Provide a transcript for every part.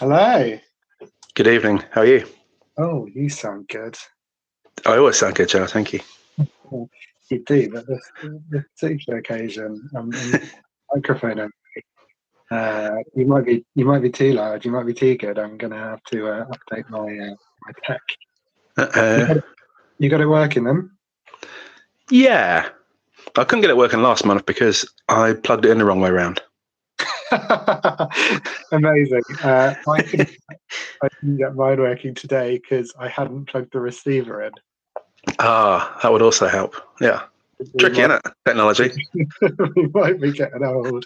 Hello. Good evening. How are you? Oh, you sound good. I always sound good, Joe. Thank you. Well, you do, but this particular occasion, microphone only. You might be too loud. You might be too good. I'm gonna have to update my tech. You Uh, got it, you got it working then? yeah, I couldn't get it working last month because I plugged it in the wrong way around. Amazing. I didn't get mine working today because I hadn't plugged the receiver in. That would also help. Yeah, We tricky, might isn't it? Technology. we might be getting old.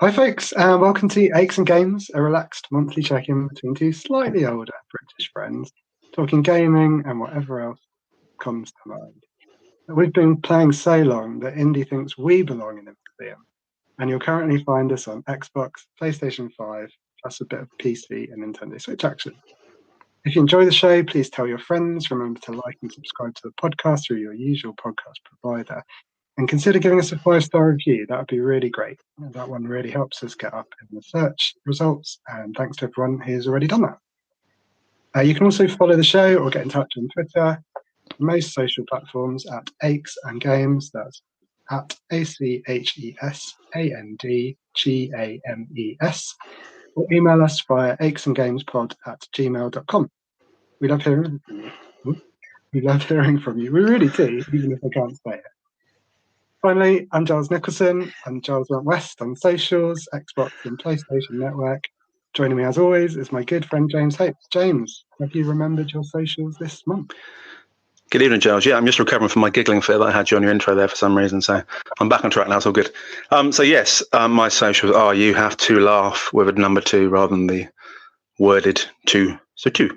Hi, folks, and welcome to Aches and Games, a relaxed monthly check-in between two slightly older British friends, talking gaming and whatever else comes to mind. We've been playing so long that Indy thinks we belong in a museum, and you'll currently find us on Xbox, PlayStation 5, plus a bit of PC and Nintendo Switch action. If you enjoy the show, please tell your friends. Remember to like and subscribe to the podcast through your usual podcast provider. And consider giving us a 5-star review. That would be really great. That one really helps us get up in the search results. And thanks to everyone who's already done that. You can also follow the show or get in touch on Twitter, most social platforms at Aches and Games. That's at ACHESANDGAMES. Or email us via achesandgamespod@gmail.com. We love hearing from you. We love hearing from you. We really do, even if I can't say it. Finally, I'm Giles Nicholson. I'm Giles West on socials, Xbox and PlayStation Network. Joining me as always is my good friend James Hope. James, have you remembered your socials this month? Good evening, Giles. Yeah, I'm just recovering from my giggling fit that I had you on your intro there for some reason, so I'm back on track now. It's all good. So yes, my socials are you have to laugh with a number 2 rather than the worded 2. So 2.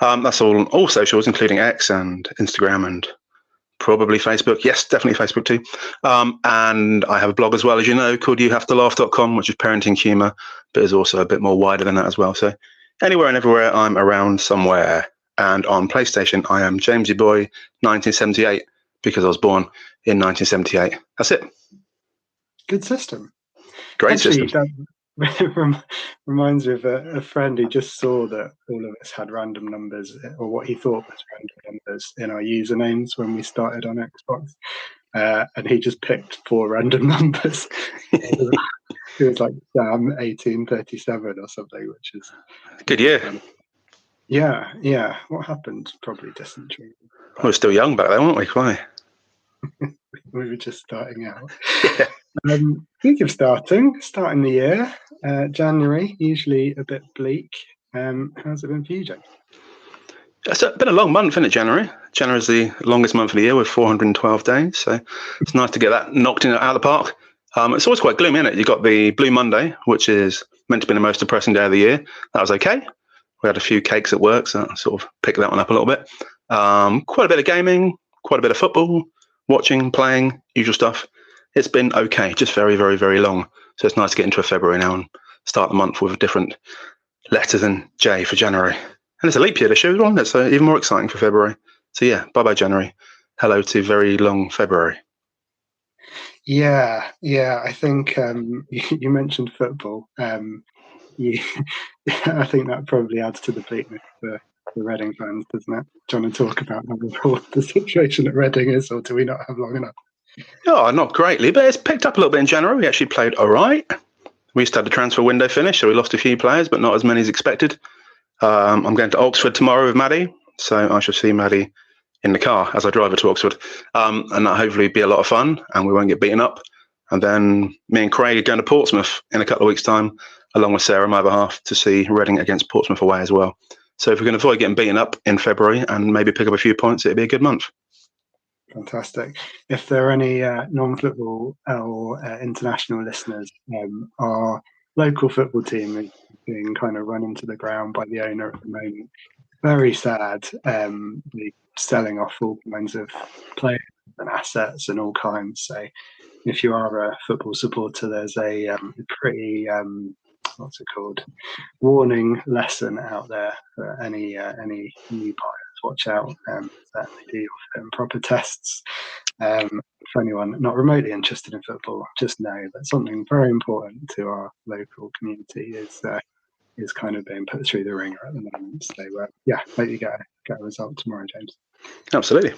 That's all socials, including X and Instagram and probably Facebook. Yes, definitely Facebook too. And I have a blog as well, as you know, called youhavetolaugh.com, which is parenting humour, but is also a bit more wider than that as well. So anywhere and everywhere, I'm around somewhere. And on PlayStation, I am Jamesy Boy 1978 because I was born in 1978. That's it. Good system. Great Actually, system. that reminds me of a friend who just saw that all of us had random numbers, or what he thought was random numbers, in our usernames when we started on Xbox. And he just picked 4 random numbers. It was like Sam 1837 or something, which is Good year. funny. Yeah. What happened? Probably dysentery. We were still young back then, weren't we? Why? We were just starting out. Yeah. Speaking of starting the year, January, usually a bit bleak. How's it been for you, James? It's been a long month, isn't it, January? January is the longest month of the year with 412 days. So it's nice to get that knocked out of the park. It's always quite gloomy, isn't it? You've got the Blue Monday, which is meant to be the most depressing day of the year. That was okay. We had a few cakes at work, so I sort of picked that one up a little bit. Quite a bit of gaming, quite a bit of football, watching, playing, usual stuff. It's been okay, just very, very, very long. So it's nice to get into a February now and start the month with different letters than J for January. And it's a leap year this year as well, isn't it? So even more exciting for February. So yeah, bye-bye January. Hello to very long February. Yeah. I think you mentioned football. I think that probably adds to the bleakness for the Reading fans, doesn't it? Do you want to talk about how the situation at Reading is, or do we not have long enough? Oh, not greatly, but it's picked up a little bit in January. We actually played all right. We used to have the transfer window finish, so we lost a few players, but not as many as expected. I'm going to Oxford tomorrow with Maddie, so I shall see Maddie in the car as I drive her to Oxford, and that hopefully be a lot of fun, and we won't get beaten up. And then me and Craig are going to Portsmouth in a couple of weeks' time, along with Sarah, my other half, to see Reading against Portsmouth away as well. So if we can avoid getting beaten up in February and maybe pick up a few points, it'd be a good month. Fantastic. If there are any non-football or international listeners, our local football team is being kind of run into the ground by the owner at the moment. Very sad. They're selling off all kinds of players and assets and all kinds. So if you are a football supporter, there's a pretty what's it called, warning lesson out there for any new buyers. Watch out. Certainly do proper tests. For anyone not remotely interested in football, just know that something very important to our local community is is kind of being put through the ringer at the moment. So yeah, hope you get a result tomorrow, James. Absolutely.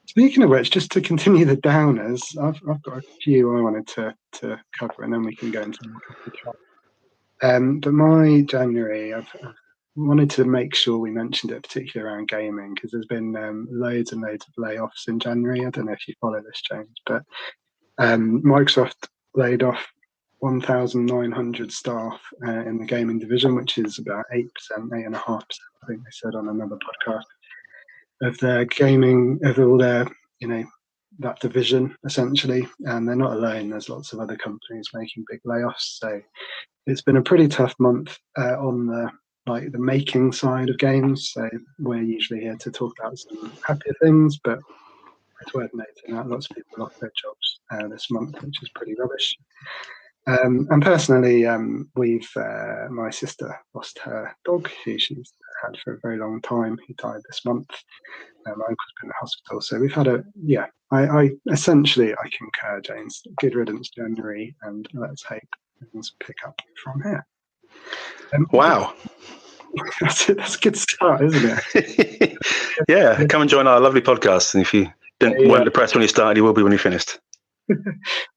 Speaking of which, just to continue the downers, I've got a few I wanted to cover, and then we can go into more of the chart. But my January, I've wanted to make sure we mentioned it, particularly around gaming, because there's been loads and loads of layoffs in January. I don't know if you follow this, James, but Microsoft laid off 1,900 staff in the gaming division, which is about 8%, 8.5%, I think they said on another podcast, of their gaming, of all their, that division essentially. And they're not alone. There's lots of other companies making big layoffs. So it's been a pretty tough month on the making side of games. So we're usually here to talk about some happier things, but it's worth noting that lots of people lost their jobs this month, which is pretty rubbish. And personally, my sister lost her dog, who she's had for a very long time. He died this month. My uncle's been in the hospital, so we've had I essentially I concur, James. Good riddance, January, and let's hope things pick up from here. Wow. That's a good start, isn't it? Yeah, come and join our lovely podcast. And if you weren't depressed when you started, you will be when you finished.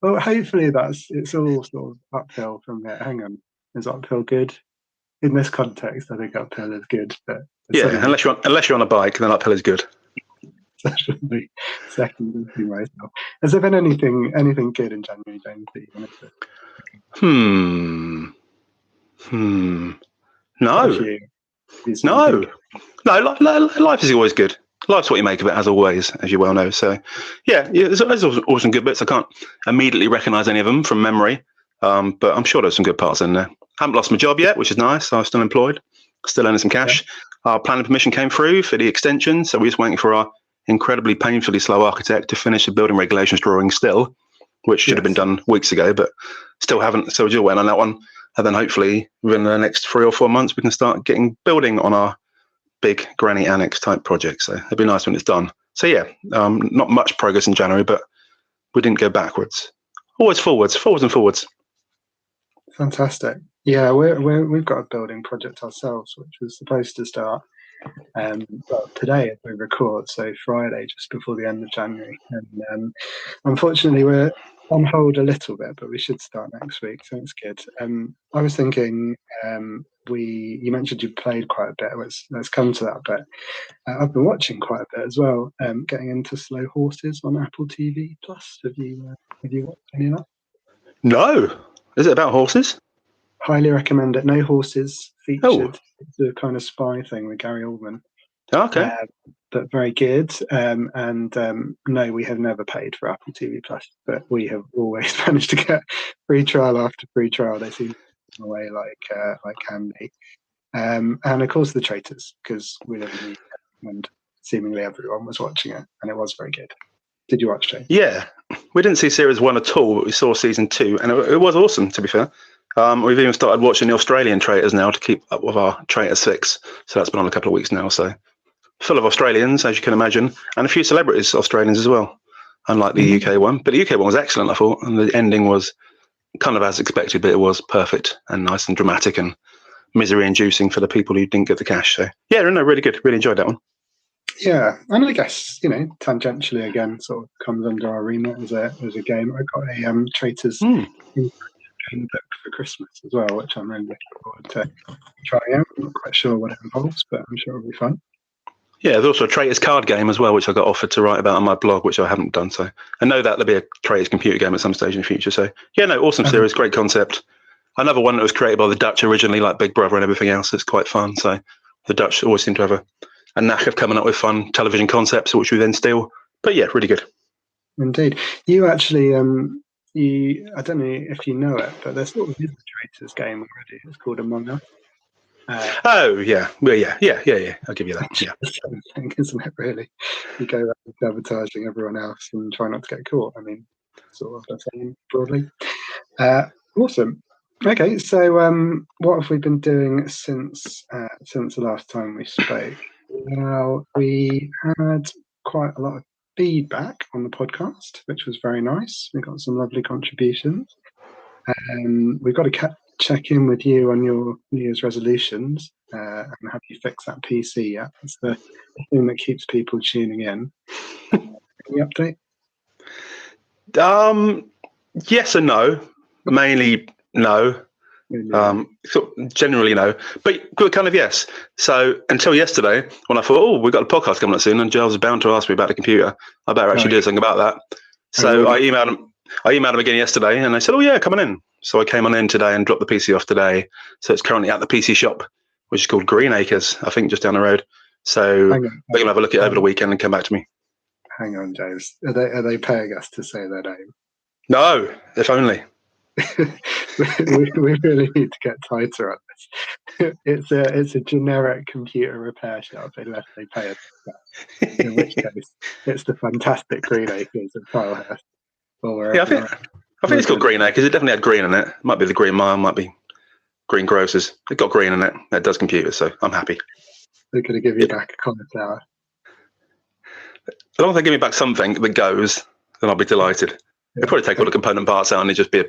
Well, hopefully it's all sort of uphill from there. Hang on, is uphill good? In this context, I think uphill is good. But yeah, unless you're on a bike, then uphill is good. Secondly, myself. Has there been anything good in January, James, that you wanted to? No. Life is always good. Life's what you make of it, as always, as you well know. So, yeah, there's always some good bits. I can't immediately recognise any of them from memory, but I'm sure there's some good parts in there. I haven't lost my job yet, which is nice. I'm still employed, still earning some cash. Yeah. Our planning permission came through for the extension, so we're just waiting for our incredibly painfully slow architect to finish the building regulations drawing still, which should have been done weeks ago, but still haven't. So we're just waiting on that one. And then hopefully within the next 3 or 4 months, we can start getting building on our big granny annex type project. So it'd be nice when it's done. So yeah, not much progress in January, but we didn't go backwards. Always forwards and forwards. Fantastic. Yeah, we've got a building project ourselves, which was supposed to start today as we record, so Friday, just before the end of January. And unfortunately, we're on hold a little bit, but we should start next week, so it's good. I was thinking, you mentioned you played quite a bit. Let's come to that. But I've been watching quite a bit as well. Getting into Slow Horses on Apple TV Plus. Have you watched any of that? No. Is it about horses? Highly recommend it. No Horses featured. It's a kind of spy thing with Gary Oldman. Okay. But very good. No, we have never paid for Apple TV Plus, but we have always managed to get free trial after free trial. They seem to go away like candy. And of course the Traitors, because we live in the UK and seemingly everyone was watching it, and it was very good. Did you watch Traitors? Yeah, we didn't see series 1 at all, but we saw season 2, and it was awesome, to be fair. We've even started watching the Australian Traitors now to keep up with our Traitors 6. So that's been on a couple of weeks now. So full of Australians, as you can imagine, and a few celebrities, Australians as well, unlike the UK one. But the UK one was excellent, I thought, and the ending was kind of as expected, but it was perfect and nice and dramatic and misery-inducing for the people who didn't get the cash. So yeah, no, really good. Really enjoyed that one. Yeah, and I guess tangentially again, sort of comes under our remit as a game. I got a Traitors game book for Christmas as well, which I'm really looking forward to trying out. I'm not quite sure what it involves, but I'm sure it'll be fun. Yeah, there's also a Traitors card game as well, which I got offered to write about on my blog, which I haven't done. So I know that there'll be a Traitors computer game at some stage in the future. So yeah, no, awesome series, great concept. Another one that was created by the Dutch originally, like Big Brother and everything else. It's quite fun. So the Dutch always seem to have a knack of coming up with fun television concepts, which we then steal. But yeah, really good. Indeed. You actually, I don't know if you know it, but there's sort of a Traitors game already. It's called Among Us. Oh yeah, well, yeah. I'll give you that. Yeah, same thing, isn't it? Really, you go around sabotaging everyone else and try not to get caught. I mean, sort of the same broadly. Awesome. Okay, so what have we been doing since the last time we spoke? Well, we had quite a lot of feedback on the podcast, which was very nice. We got some lovely contributions. We've got check in with you on your New Year's resolutions and have you fix that PC yet? It's the thing that keeps people tuning in. Any update? Yes and no. Mainly no. So generally no, but kind of yes. So until yesterday, when I thought, oh, we've got a podcast coming up soon, and Giles is bound to ask me about the computer, I better actually do something about that. So I emailed him again yesterday, and they said, oh yeah, come on in. So I came on in today and dropped the PC off today. So it's currently at the PC shop, which is called Green Acres, I think, just down the road. So they're gonna have a look at it over the weekend and come back to me. Hang on, James. Are they paying us to say their name? No, if only. we really need to get tighter on this. It's a generic computer repair shop unless they pay us. In which case, it's the fantastic Green Acres of Tilehurst. Yeah, I think it's called Green Acres. It definitely had green in it. Might be the Green Mile, might be Green Grocers. It got green in it. It does computers, so I'm happy. They're going to give you back a cauliflower. As long as they give me back something that goes, then I'll be delighted. They'll probably take all the component parts out and it'd just be a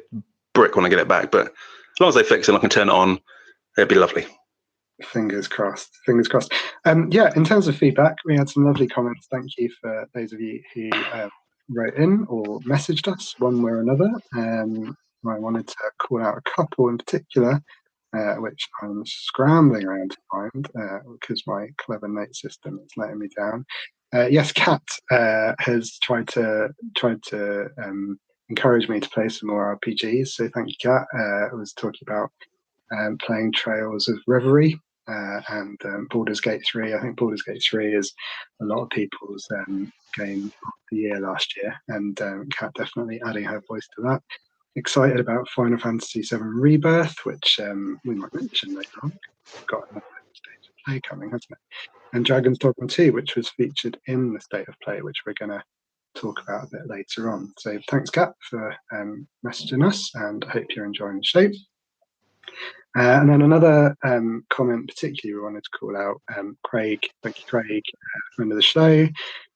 brick when I get it back. But as long as they fix it and I can turn it on, it'd be lovely. Fingers crossed. Fingers crossed. Yeah, in terms of feedback, we had some lovely comments. Thank you for those of you who wrote in or messaged us one way or another. I wanted to call out a couple in particular, which I'm scrambling around to find because my clever note system is letting me down. Yes, Kat has tried to encourage me to play some more RPGs. So thank you, Kat. I was talking about playing Trails of Reverie and Baldur's Gate 3. I think Baldur's Gate 3 is a lot of people's game of the year last year, and Kat definitely adding her voice to that. Excited about Final Fantasy VII Rebirth, which we might mention later on. Got another stage of play coming, hasn't it? And Dragon's Dogma 2, which was featured in the State of Play, which we're going to talk about a bit later on. So thanks, Kat, for messaging us, and I hope you're enjoying the show. And then another comment, particularly we wanted to call out Craig. Thank you, Craig, friend of the show.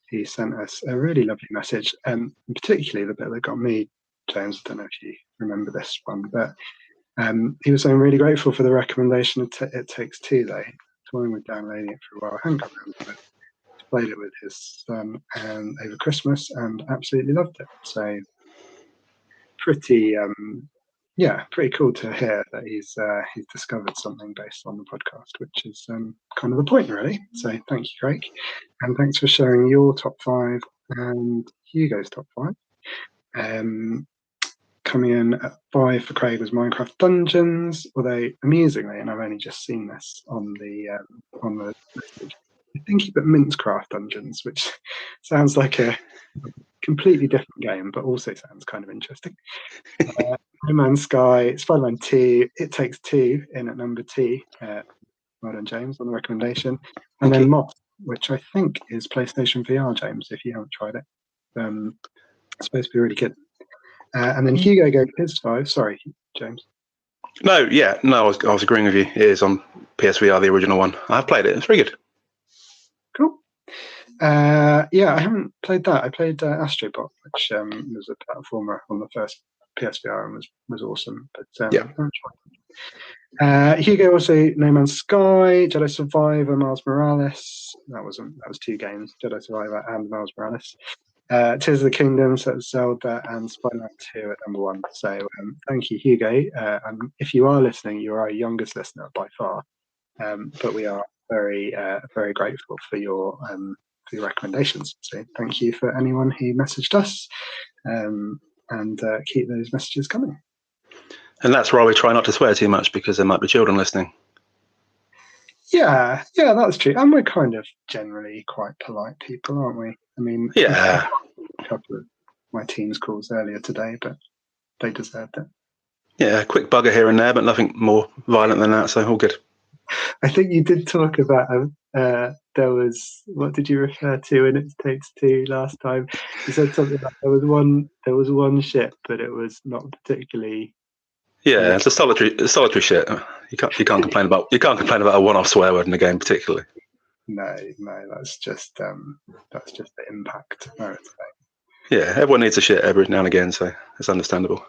He sent us a really lovely message, and particularly the bit that got me, James. I don't know if you remember this one, but he was saying really grateful for the recommendation of It Takes Two. Though toying with downloading it for a while, I hadn't got around to it. Played it with his son over Christmas and absolutely loved it. So pretty cool to hear that he's discovered something based on the podcast, which is kind of the point, really. So thank you, Craig, and thanks for sharing your top 5 and Hugo's top 5. Coming in at 5 for Craig was Minecraft Dungeons, although amusingly, and I've only just seen this on the message, I think he put Minecraft Dungeons, which sounds like a completely different game, but also sounds kind of interesting. No Man's Sky, Spider-Man 2, It Takes Two in at number 2. Well done, James, on the recommendation. And then Moth, which I think is PlayStation VR, James, if you haven't tried it. It's supposed to be really good. And then Hugo gave his 5. Sorry, James. No, I was agreeing with you. It is on PSVR, the original one. I've played it. It's very good. Cool. I haven't played that. I played Astrobot, which was a platformer on the first PSVR and was awesome. But Hugo also No Man's Sky, Jedi Survivor, Miles Morales. That was 2 games, Jedi Survivor and Miles Morales. Tears of the Kingdom, so Zelda, and Spider-Man 2 at number 1. So thank you, Hugo. And if you are listening, you are our youngest listener by far. But we are very, very grateful for your recommendations. So thank you for anyone who messaged us, and keep those messages coming. And that's why we try not to swear too much, because there might be children listening. Yeah, that's true. And we're kind of generally quite polite people, aren't we? I mean, yeah, a couple of my team's calls earlier today, but they deserved it. Yeah, a quick bugger here and there, but nothing more violent than that, so all good. I think you did talk about there was, what did you refer to in It Takes Two last time? You said something like there was one ship, but it was not particularly. Yeah, it's a solitary shit. You can't complain about a one-off swear word in the game particularly. No, that's just the impact. I would say. Yeah, everyone needs a shit every now and again, so it's understandable.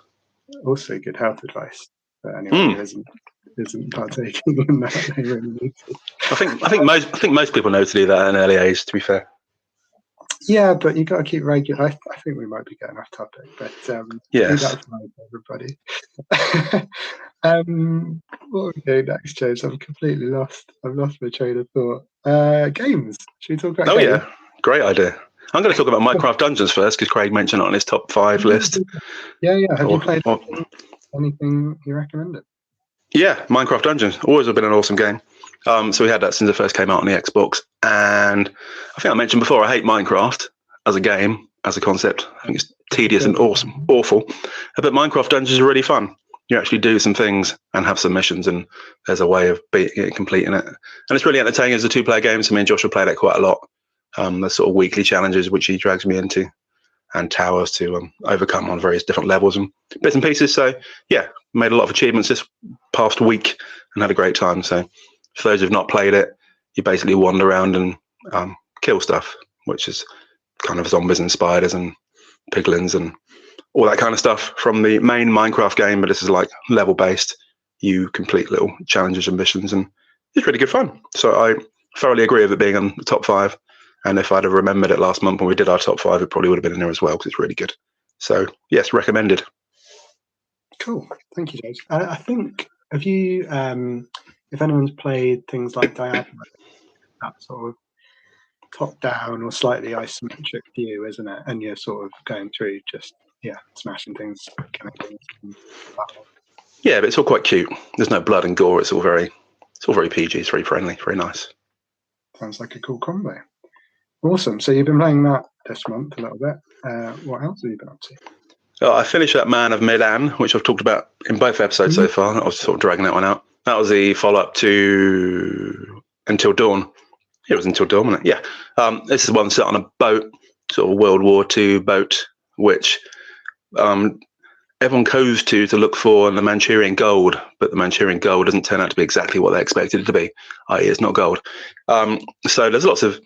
Also, good health advice. But anyone who isn't partaking in that, they really need to. I think most people know to do that at an early age, to be fair. Yeah, but you got to keep regular. I think we might be getting off topic, but yes, that's fine for everybody. What are we doing next, James? I'm completely lost. I've lost my train of thought. Games. Should we talk about games? Yeah, great idea. I'm going to talk about Minecraft Dungeons first because Craig mentioned it on his top 5 list. Yeah. Have you played anything you recommended? Yeah, Minecraft Dungeons. Always been an awesome game. So we had that since it first came out on the Xbox. And I think I mentioned before, I hate Minecraft as a game, as a concept. I think it's tedious and awful. But Minecraft Dungeons are really fun. You actually do some things and have some missions, and there's a way of completing it. And it's really entertaining as a 2-player game. So me and Josh have played it quite a lot. There's sort of weekly challenges, which he drags me into, and towers to overcome on various different levels and bits and pieces. So yeah, made a lot of achievements this past week and had a great time. So for those who've not played it, you basically wander around and kill stuff, which is kind of zombies and spiders and piglins and all that kind of stuff from the main Minecraft game. But this is like level based. You complete little challenges and missions, and it's really good fun. So I thoroughly agree with it being on the top 5. And if I'd have remembered it last month when we did our top 5, it probably would have been in there as well because it's really good. So yes, recommended. Cool. Thank you, James. I think, have you, if anyone's played things like Diablo, that sort of top-down or slightly isometric view, isn't it? And you're sort of going through just, smashing things, killing things. Yeah, but it's all quite cute. There's no blood and gore. It's all very PG. It's very friendly, very nice. Sounds like a cool combo. Awesome. So you've been playing that this month a little bit. What else have you been up to? I finished that Man of Medan, which I've talked about in both episodes so far. I was sort of dragging that one out. That was the follow-up to Until Dawn. It was Until Dawn, wasn't it? Yeah. This is one set on a boat, sort of World War II boat, which everyone goes to look for the Manchurian gold, but the Manchurian gold doesn't turn out to be exactly what they expected it to be, i.e. it's not gold. So there's lots of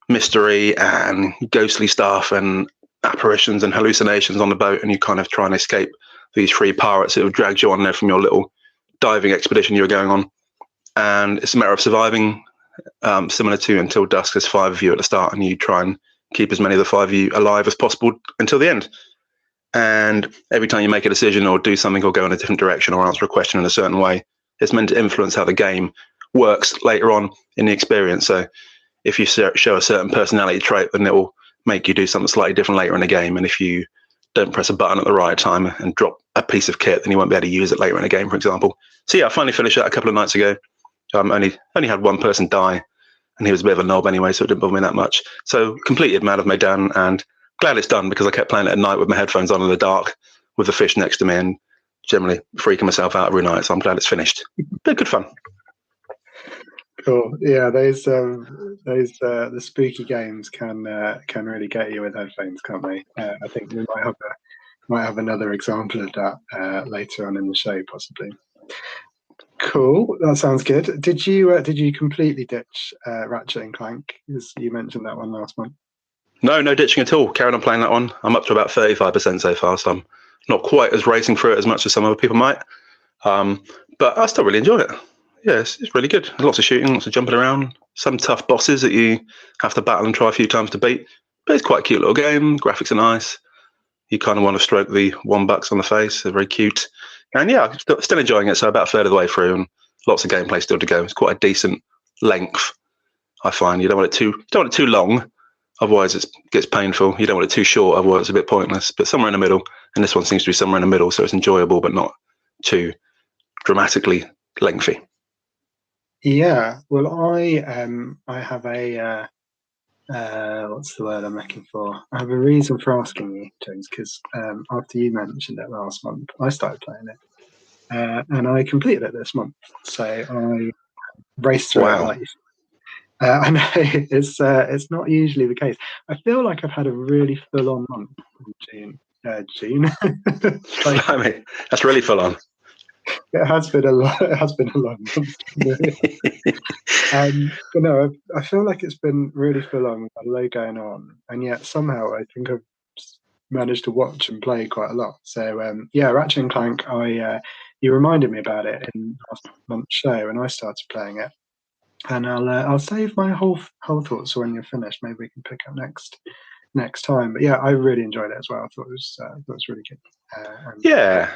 mystery and ghostly stuff and apparitions and hallucinations on the boat, and you kind of try and escape these 3 pirates that have dragged you on there from your little diving expedition you were going on. And it's a matter of surviving, similar to Until Dusk. There's 5 of you at the start, and you try and keep as many of the 5 of you alive as possible until the end. And every time you make a decision or do something or go in a different direction or answer a question in a certain way, it's meant to influence how the game works later on in the experience. So if you show a certain personality trait, then it will make you do something slightly different later in the game. And if you don't press a button at the right time and drop a piece of kit, then you won't be able to use it later in the game, for example. So yeah, I finally finished that a couple of nights ago. Only had one person die, and he was a bit of a knob anyway, so it didn't bother me that much. So completed Man of Medan, and glad it's done because I kept playing it at night with my headphones on in the dark with the fish next to me and generally freaking myself out every night. So I'm glad it's finished. But good fun. Cool. Yeah, the spooky games can really get you with headphones, can't they? I think we might have another example of that later on in the show, possibly. Cool. That sounds good. Did you completely ditch Ratchet and Clank? Because you mentioned that one last month. No ditching at all. Carried on playing that one. I'm up to about 35% so far, so I'm not quite as racing through it as much as some other people might. But I still really enjoy it. Yeah, it's really good. Lots of shooting, lots of jumping around, some tough bosses that you have to battle and try a few times to beat. But it's quite a cute little game. Graphics are nice. You kind of want to stroke the wombucks on the face. They're very cute. And yeah, I'm still enjoying it. So about a third of the way through, and lots of gameplay still to go. It's quite a decent length, I find. You don't want it too long, otherwise it gets painful. You don't want it too short, otherwise it's a bit pointless. But somewhere in the middle, and this one seems to be somewhere in the middle, so it's enjoyable but not too dramatically lengthy. Yeah, well, I have a what's the word I'm looking for? I have a reason for asking you, James, because after you mentioned it last month, I started playing it, and I completed it this month. So I raced through it like. I know it's not usually the case. I feel like I've had a really full-on month in June. Like, I mean, that's really full on. It has been a lot. It has been a long month. But no, I feel like it's been really full on. We've got a lot going on, and yet somehow I think I've managed to watch and play quite a lot. So yeah, Ratchet and Clank. You reminded me about it in last month's show, and I started playing it. And I'll save my whole thoughts for when you're finished. Maybe we can pick up next time. But yeah, I really enjoyed it as well. I thought it was really good. And Yeah.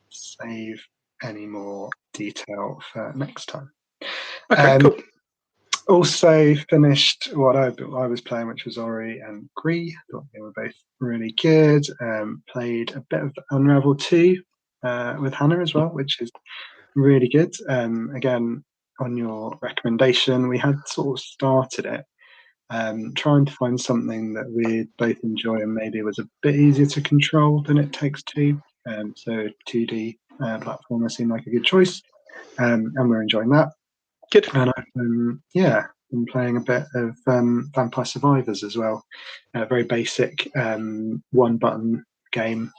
save any more detail for next time. Okay, cool. Also finished what I was playing, which was Ori and Gree. Thought they were both really good. Played a bit of Unravel 2 with Hannah as well, which is really good. Again, on your recommendation, we had sort of started it, trying to find something that we both enjoy and maybe was a bit easier to control than It Takes Two. So 2D platformer seemed like a good choice, and we're enjoying that. Good. And I've been playing a bit of Vampire Survivors as well. A very basic one-button game,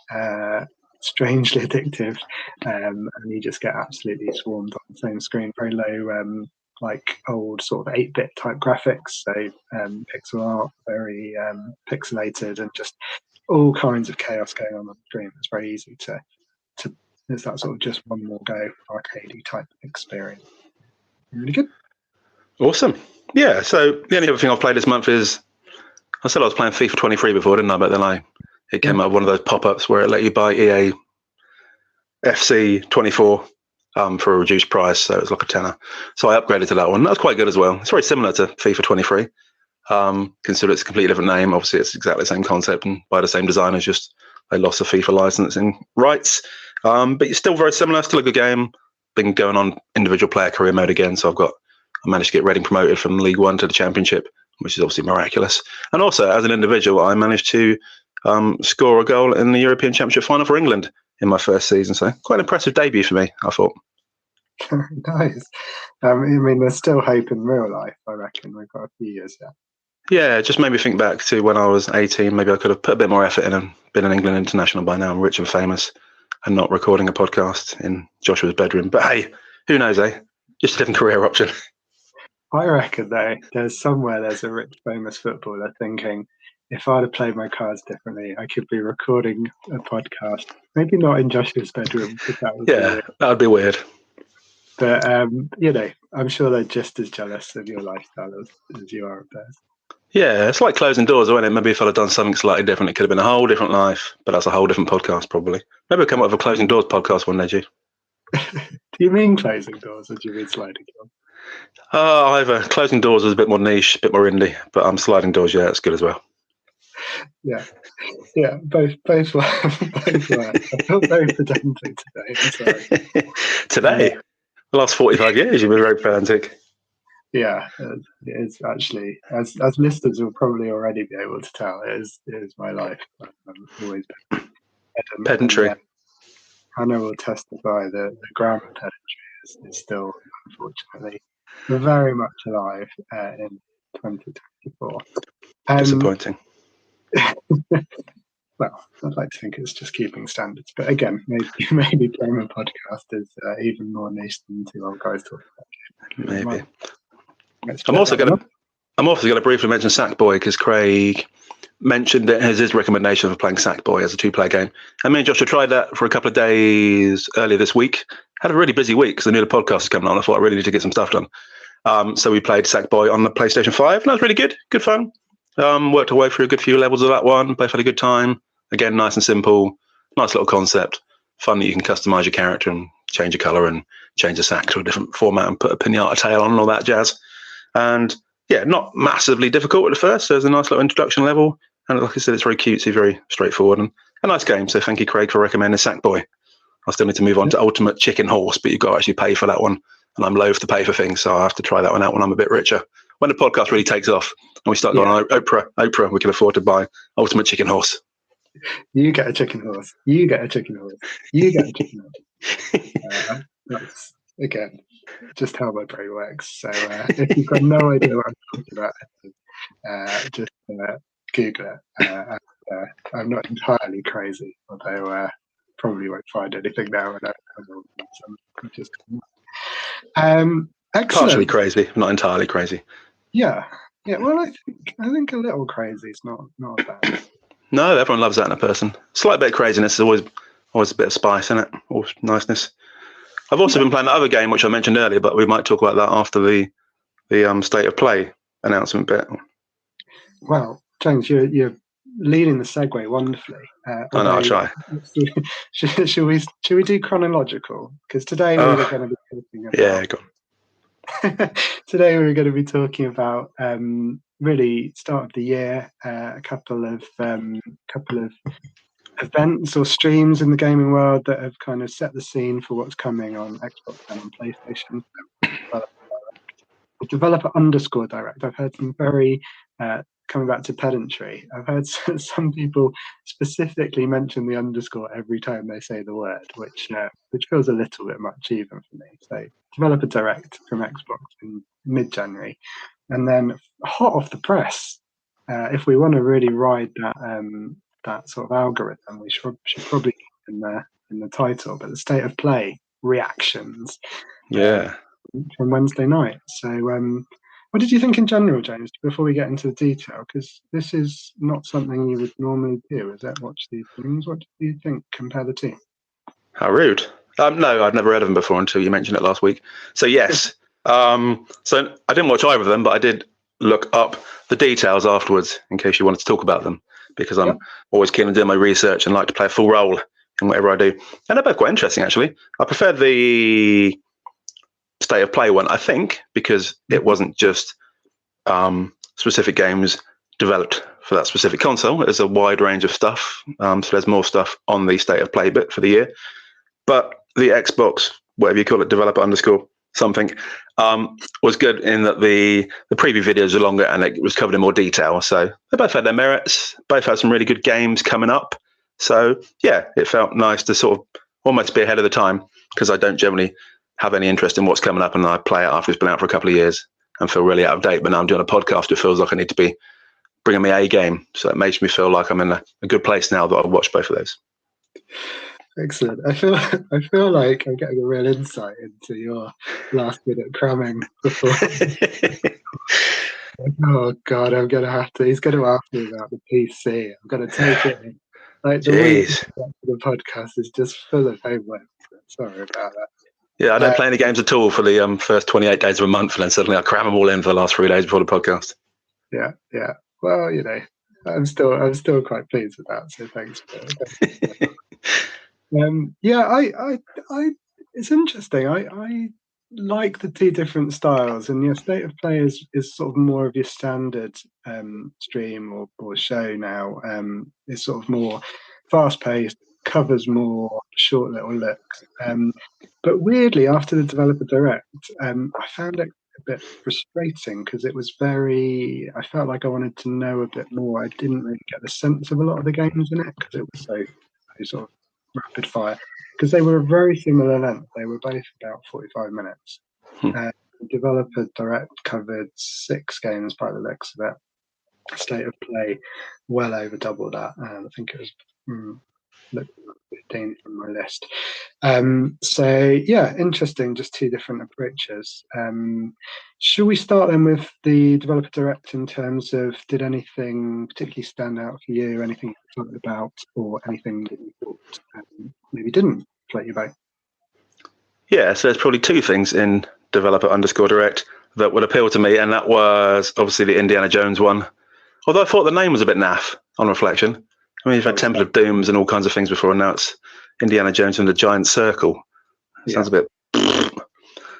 strangely addictive, and you just get absolutely swarmed on the same screen. Very low, like old sort of 8-bit type graphics, so pixel art, very pixelated, and just all kinds of chaos going on the screen. It's very easy to. It's that sort of just one more go arcadey type experience. Really good. Awesome. Yeah, so the only other thing I've played this month is, I said I was playing FIFA 23 before, didn't I? But then it came up with one of those pop-ups where it let you buy EA FC 24 for a reduced price, so it was like a tenner. So I upgraded to that one. That was quite good as well. It's very similar to FIFA 23. Consider it's a completely different name. Obviously, it's exactly the same concept and by the same designers, just they lost the FIFA licensing rights. But it's still very similar, still a good game. Been going on individual player career mode again, so I managed to get Reading promoted from League One to the Championship, which is obviously miraculous. And also, as an individual, I managed to score a goal in the European Championship final for England in my first season. So quite an impressive debut for me, I thought. Nice. I mean, there's still hope in real life, I reckon. We've got a few years yet. Yeah, it just made me think back to when I was 18. Maybe I could have put a bit more effort in and been an England international by now. I'm rich and famous and not recording a podcast in Joshua's bedroom. But hey, who knows, eh? Just a different career option. I reckon, though, there's a rich, famous footballer thinking, if I'd have played my cards differently, I could be recording a podcast. Maybe not in Joshua's bedroom. That would be weird. But, I'm sure they're just as jealous of your lifestyle as you are of theirs. Yeah, it's like closing doors, isn't it? Maybe if I'd have done something slightly different, it could have been a whole different life, but that's a whole different podcast, probably. Maybe we'll come up with a Closing Doors podcast one day, G. Do you mean closing doors, or do you mean sliding doors? Either. Closing Doors was a bit more niche, a bit more indie, but sliding doors, yeah, it's good as well. Yeah, both were. I felt very pedantic today. I'm sorry. Today? The last 45 years, you've been very pedantic. Yeah, it is actually, as listeners will probably already be able to tell, it is my life. I've always been pedantry. Hannah will testify that the grammar pedantry is still, unfortunately, very much alive in 2024. Disappointing. Well, I'd like to think it's just keeping standards, but again, maybe grammar podcast is even more niche than two old guys talking about it. Maybe. I'm also going to briefly mention Sackboy because Craig mentioned it as his recommendation for playing Sackboy as a 2-player game. And me and Joshua tried that for a couple of days earlier this week. Had a really busy week because I knew the podcast was coming on. I thought I really need to get some stuff done. So we played Sackboy on the PlayStation 5, and that was really good. Good fun. Worked our way through a good few levels of that one. Both had a good time. Again, nice and simple. Nice little concept. Fun that you can customize your character and change your color and change the sack to a different format and put a pinata tail on and all that jazz. And yeah, not massively difficult at the first. There's a nice little introduction level. And like I said, it's very cutesy, very straightforward, and a nice game. So thank you, Craig, for recommending Sackboy. I still need to move on to Ultimate Chicken Horse, but you've got to actually pay for that one. And I'm loath to pay for things, so I have to try that one out when I'm a bit richer. When the podcast really takes off and we start going on Oprah, we can afford to buy Ultimate Chicken Horse. You get a chicken horse. You get a chicken horse. You get a chicken horse. That's, again, just how my brain works. So if you've got no idea what I'm talking about, just Google it. I'm not entirely crazy, although probably won't find anything now. I'm just excellent. Partially crazy, not entirely crazy. Yeah. Well, I think a little crazy is not bad. No, everyone loves that in a person. Slight bit of craziness is always a bit of spice in it, or niceness. I've also been playing that other game which I mentioned earlier, but we might talk about that after the state of play announcement bit. Well, James, you're leading the segue wonderfully. I know, I'll try. Should we do chronological? Because today we were going to be talking about. Yeah, go on. Today we were going to be talking about really start of the year, a couple of events or streams in the gaming world that have kind of set the scene for what's coming on Xbox and on PlayStation. Developer underscore direct. I've heard some very coming back to pedantry. I've heard some people specifically mention the underscore every time they say the word, which feels a little bit much even for me. So developer direct from Xbox in mid-January, and then hot off the press. If we want to really ride that sort of algorithm, we should probably keep in the title, but the state of play reactions. Yeah. From Wednesday night. So, what did you think in general, James? Before we get into the detail, because this is not something you would normally do, is it? Watch these things. What do you think? Compare the two. How rude. No, I'd never heard of them before until you mentioned it last week. So yes. So I didn't watch either of them, but I did look up the details afterwards in case you wanted to talk about them, because I'm always keen on doing my research and like to play a full role in whatever I do. And they're both quite interesting, actually. I prefer the state of play one, I think, because it wasn't just specific games developed for that specific console. There's a wide range of stuff. So there's more stuff on the state of play bit for the year. But the Xbox, whatever you call it, developer underscore something, was good in that the preview videos are longer and it was covered in more detail. So they both had their merits, both had some really good games coming up. So yeah, it felt nice to sort of almost be ahead of the time, because I don't generally have any interest in what's coming up, and I play it after it's been out for a couple of years and feel really out of date. But now I'm doing a podcast, it feels like I need to be bringing my A game. So it makes me feel like I'm in a good place now that I've watched both of those. Excellent. I feel like I'm getting a real insight into your last minute cramming before. Oh God, he's gonna ask me about the PC. I'm gonna take it. Like the week the podcast is just full of homework. Sorry about that. Yeah, I don't play any games at all for the first 28 days of a month, and then suddenly I cram them all in for the last 3 days before the podcast. Yeah. Well, I'm still quite pleased with that. So thanks. It's interesting. I like the two different styles, and your state of play is sort of more of your standard stream or show now. It's sort of more fast paced, covers more short little looks. But weirdly, after the developer direct, I found it a bit frustrating because it was I felt like I wanted to know a bit more. I didn't really get the sense of a lot of the games in it because it was so sort of rapid fire, because they were a very similar length. They were both about 45 minutes. The developer direct covered 6 games by the looks of it. State of play well over double that. I think it was 15 from my list. So yeah, interesting. Just two different approaches. Should we start then with the developer direct in terms of, did anything particularly stand out for you? Anything you thought about, or anything that you thought maybe didn't float your boat? Yeah, so there's probably 2 things in developer underscore direct that would appeal to me, and that was obviously the Indiana Jones one. Although I thought the name was a bit naff on reflection. I mean, you've had Temple of Dooms and all kinds of things before, and now it's Indiana Jones and the Giant Circle. Sounds a bit.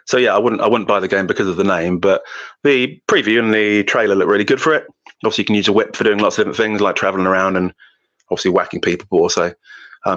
So yeah, I wouldn't buy the game because of the name, but the preview and the trailer look really good for it. Obviously, you can use a whip for doing lots of different things, like traveling around and obviously whacking people, but also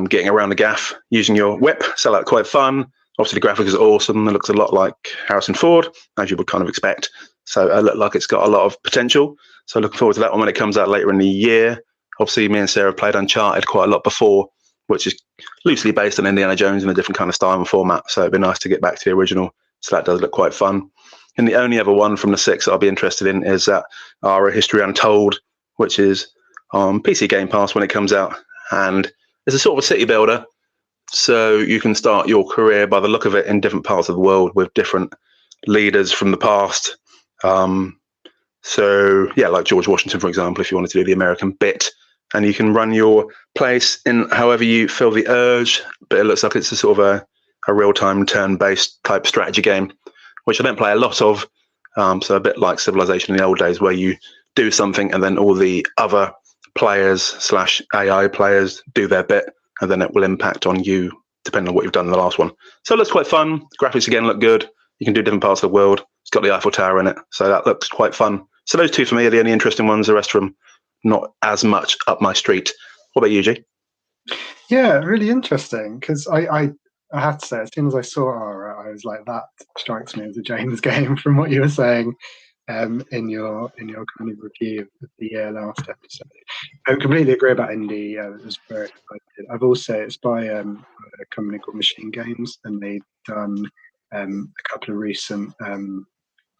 getting around the gaff using your whip. So that's quite fun. Obviously, the graphics is awesome. It looks a lot like Harrison Ford, as you would kind of expect. So it looked like it's got a lot of potential. So looking forward to that one when it comes out later in the year. Obviously, me and Sarah played Uncharted quite a lot before, which is loosely based on Indiana Jones in a different kind of style and format. So it'd be nice to get back to the original. So that does look quite fun. And the only other one from the 6 that I'll be interested in is that Our History Untold, which is on PC Game Pass when it comes out. And it's a sort of a city builder. So you can start your career by the look of it in different parts of the world with different leaders from the past. So yeah, like George Washington, for example, if you wanted to do the American bit, and you can run your place in however you feel the urge. But it looks like it's a sort of a real-time turn-based type strategy game, which I don't play a lot of. So a bit like Civilization in the old days, where you do something and then all the other players/AI players do their bit, and then it will impact on you depending on what you've done in the last one. So it looks quite fun. Graphics again look good. You can do different parts of the world. It's got the Eiffel Tower in it, so that looks quite fun. So those two for me are the only interesting ones. The rest of them not as much up my street. What about you, G? Yeah, really interesting, because I have to say, as soon as I saw Aura, I was like, that strikes me as a James game from what you were saying in your kind of review of the last episode. I completely agree about Indie. I was very excited. I've also, it's by a company called Machine Games, and they've done a couple of recent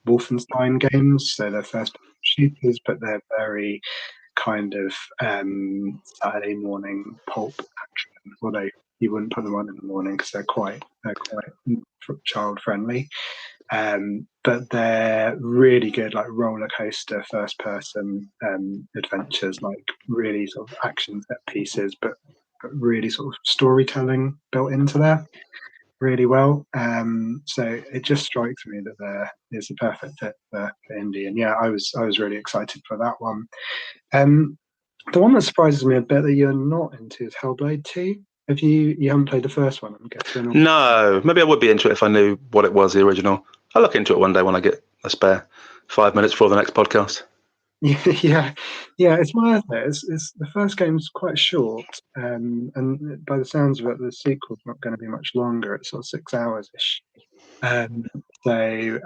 Wolfenstein games. So they're first shooters, but they're very kind of Saturday morning pulp action. Although you wouldn't put them on in the morning because they're quite child friendly. But they're really good, like roller coaster first person adventures, like really sort of action set pieces, but really sort of storytelling built into there really well. So it just strikes me that there is a perfect fit for indie. And yeah, I was really excited for that one. The one that surprises me a bit that you're not into is Hellblade 2. Have you haven't played the first one, I'm guessing? No, maybe I would be into it if I knew what it was, the original. I'll look into it one day when I get a spare 5 minutes for the next podcast. Yeah, it's worth it. It's the first game's quite short, and by the sounds of it, the sequel's not going to be much longer. It's sort of 6 hours ish, so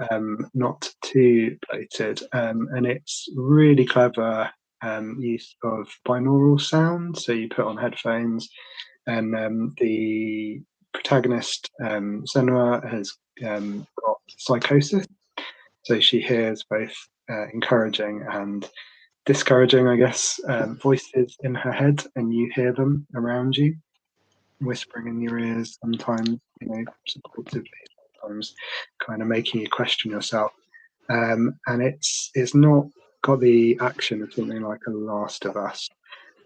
not too plated, and it's really clever use of binaural sound. So you put on headphones, and the protagonist Senua has got psychosis, so she hears both encouraging and discouraging, I guess, voices in her head, and you hear them around you, whispering in your ears, sometimes, supportively, sometimes kind of making you question yourself. And it's not got the action of something like a Last of Us,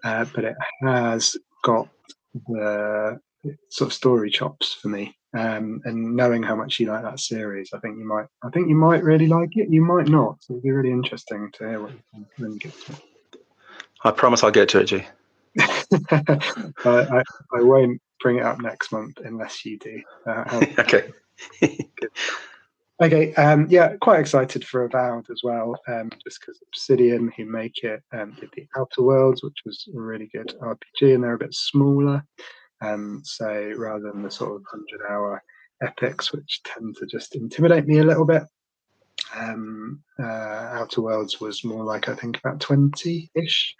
but it has got the sort of story chops for me. And knowing how much you like that series, I think you might really like it. You might not. So it'd be really interesting to hear what you think when you get to it. I promise I'll get to it, G. I won't bring it up next month unless you do. Okay. Okay. Yeah, quite excited for Avowed as well. Just because Obsidian, who make it, did the Outer Worlds, which was a really good RPG, and they're a bit smaller. So rather than the sort of 100-hour epics, which tend to just intimidate me a little bit, Outer Worlds was more like, I think, about 20-ish.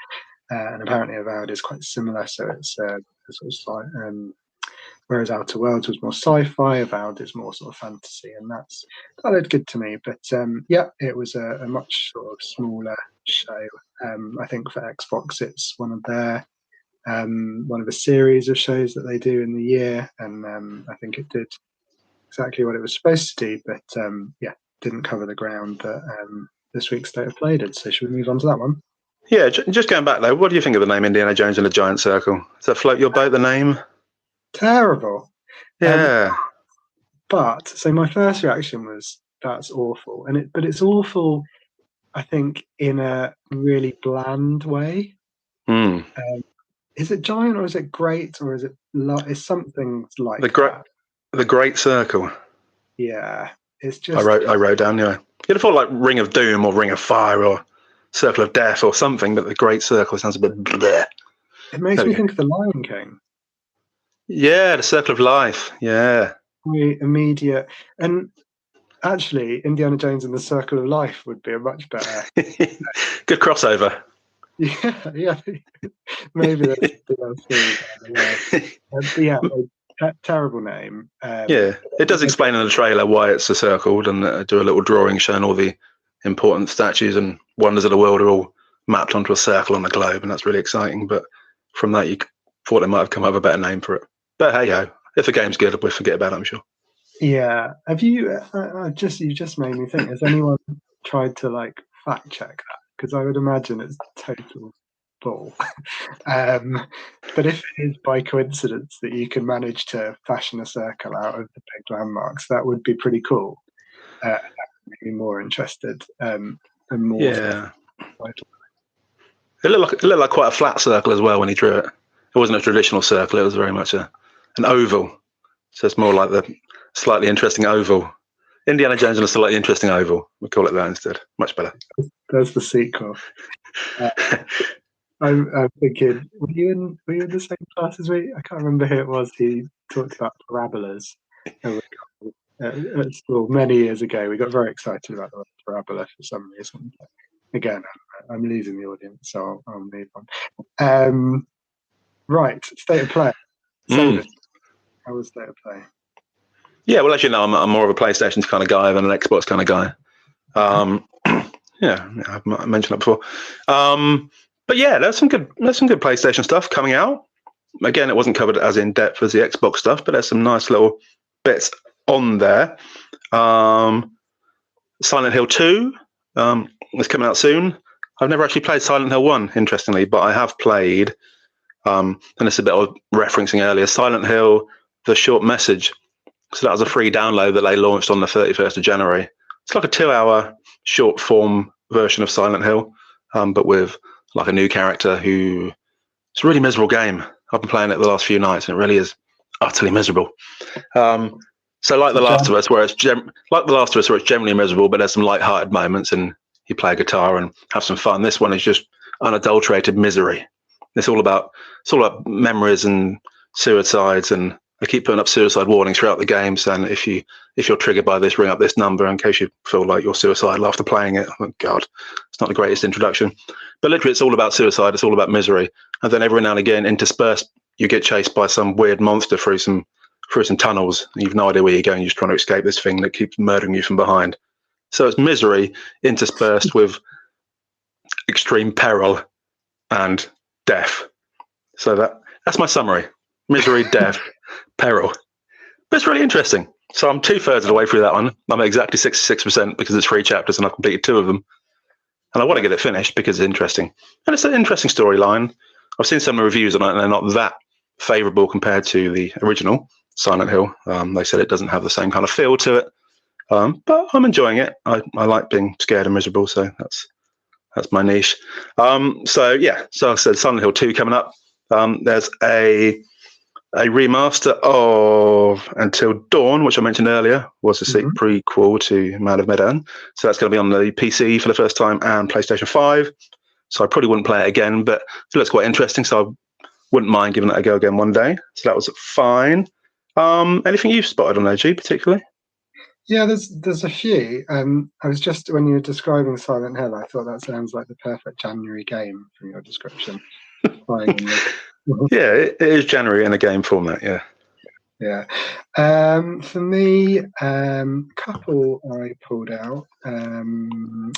And apparently Avowed is quite similar, so it's sort of whereas Outer Worlds was more sci-fi, Avowed is more sort of fantasy, and that looked good to me. But yeah, it was a much sort of smaller show. I think for Xbox, it's one of a series of shows that they do in the year, and I think it did exactly what it was supposed to do, but yeah, didn't cover the ground that this week's State of Play did. So should we move on to that one? Yeah, just going back though, what do you think of the name Indiana Jones and the Giant Circle? Does that float your boat, the name? Terrible. Yeah. But so my first reaction was, that's awful, but it's awful, I think, in a really bland way. Is it giant, or is it great, or is it is something like that? The Great Circle. Yeah, it's just. I wrote down. Yeah, you'd have thought like Ring of Doom or Ring of Fire or Circle of Death or something, but the Great Circle sounds a bit bleh. It makes me think of the Lion King. Yeah, the Circle of Life. Yeah, very immediate. And actually, Indiana Jones and the Circle of Life would be a much better. Good crossover. Yeah. Maybe that's the terrible name. Yeah, it does explain in the trailer why it's a circle, and do a little drawing showing all the important statues and wonders of the world are all mapped onto a circle on the globe, and that's really exciting. But from that, you thought they might have come up with a better name for it. But hey ho, if the game's good, we'll forget about it, I'm sure. Yeah. Have you? You just made me think. Has anyone tried to like fact check that? Because I would imagine it's total ball. But if it is by coincidence that you can manage to fashion a circle out of the big landmarks, that would be pretty cool. That would make me more interested and more. Yeah. It looked like quite a flat circle as well when he drew it. It wasn't a traditional circle. It was very much an oval. So it's more like the slightly interesting oval. Indiana Jones and a slightly interesting oval. We'll call it that instead. Much better. There's the sequel. I'm thinking, were you in the same class as me? I can't remember who it was. He talked about parabolas at school many years ago. We got very excited about the parabola for some reason. But again, I'm losing the audience, so I'll move on. Right, state of play. How was state of play? Yeah, well, as you know, I'm more of a PlayStation kind of guy than an Xbox kind of guy. Yeah, I've mentioned that before. But yeah, there's some good PlayStation stuff coming out. Again, it wasn't covered as in depth as the Xbox stuff, but there's some nice little bits on there. Silent Hill 2 is coming out soon. I've never actually played Silent Hill 1, interestingly, but I have played, and it's a bit of referencing earlier, Silent Hill, The Short Message. So that was a free download that they launched on the 31st of January. It's like a 2-hour short form version of Silent Hill, but with like a new character who... It's a really miserable game. I've been playing it the last few nights, and it really is utterly miserable. So like The Last of Us, where it's generally miserable, but there's some light-hearted moments, and you play a guitar and have some fun. This one is just unadulterated misery. It's all about memories and suicides, and I keep putting up suicide warnings throughout the game, saying if you're triggered by this, ring up this number in case you feel like you're suicidal after playing it. Oh God, it's not the greatest introduction. But literally, it's all about suicide. It's all about misery. And then every now and again, interspersed, you get chased by some weird monster through some tunnels. And you've no idea where you're going. You're just trying to escape this thing that keeps murdering you from behind. So it's misery interspersed with extreme peril and death. So that's my summary. Misery, death, peril. But it's really interesting. So I'm 2/3 of the way through that one. I'm at exactly 66% because it's 3 chapters and I've completed 2 of them. And I want to get it finished because it's interesting. And it's an interesting storyline. I've seen some reviews on it and they're not that favourable compared to the original Silent Hill. They said it doesn't have the same kind of feel to it. But I'm enjoying it. I like being scared and miserable, so that's my niche. So I said Silent Hill 2 coming up. There's a remaster of Until Dawn, which I mentioned earlier, was a prequel to Man of Medan. So that's going to be on the PC for the first time and PlayStation 5. So I probably wouldn't play it again, but it looks quite interesting. So I wouldn't mind giving it a go again one day. So that was fine. Anything you've spotted on there, G, particularly? Yeah, there's a few. I was just, when you were describing Silent Hill, I thought that sounds like the perfect January game from your description. Yeah, it is January in a game format. Yeah. Yeah. For me, couple I pulled out.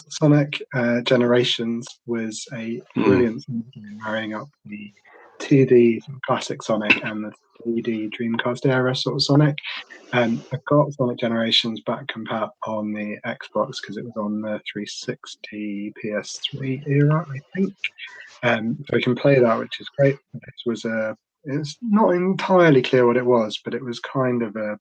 Sonic Generations was a brilliant marrying up the 2D classic Sonic and the 3D Dreamcast era sort of Sonic. I got Sonic Generations back compat on the Xbox because it was on the 360 PS3 era, I think. So we can play that, which is great. It's not entirely clear what it was, but it was kind of a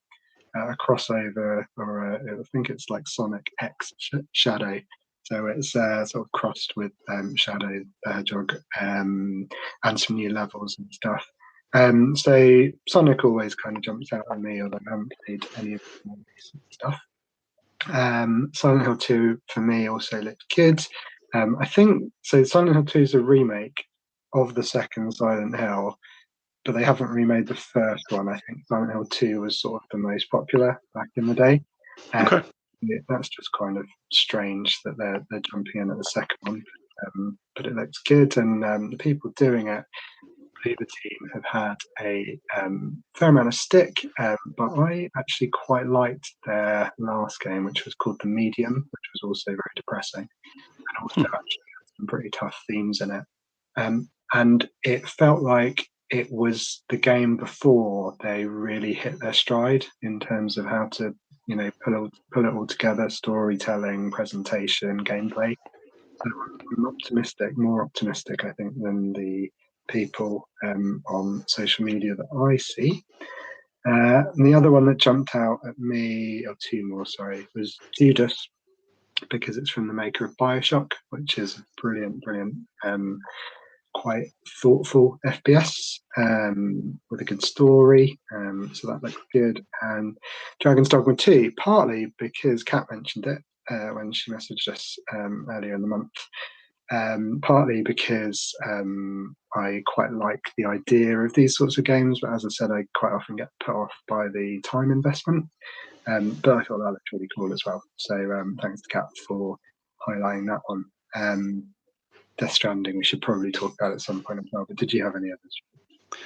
crossover, or I think it's like Sonic X Shadow. So it's sort of crossed with Shadow the Hedgehog and some new levels and stuff. So Sonic always kind of jumps out at me, although I haven't played any of the more recent stuff. Silent Hill 2 for me also looked good. I think so. Silent Hill 2 is a remake of the second Silent Hill, but they haven't remade the first one. I think Silent Hill 2 was sort of the most popular back in the day. Okay. That's just kind of strange that they're jumping in at the second one, but it looks good, and the people doing it, the team, have had a fair amount of stick, but I actually quite liked their last game, which was called The Medium, which was also very depressing, and also actually had some pretty tough themes in it. And it felt like it was the game before they really hit their stride in terms of how to, pull it all together, storytelling, presentation, gameplay. I'm optimistic, more optimistic, I think, than the people on social media that I see. And the other one that jumped out at me, or two more, sorry, was Judas, because it's from the maker of Bioshock, which is brilliant, quite thoughtful FPS with a good story. So that looks good. And Dragon's Dogma 2, partly because Kat mentioned it when she messaged us earlier in the month. Partly because I quite like the idea of these sorts of games, but as I said, I quite often get put off by the time investment. But I thought that looked really cool as well. So thanks to Kat for highlighting that one. Death Stranding, we should probably talk about at some point as well. But did you have any others?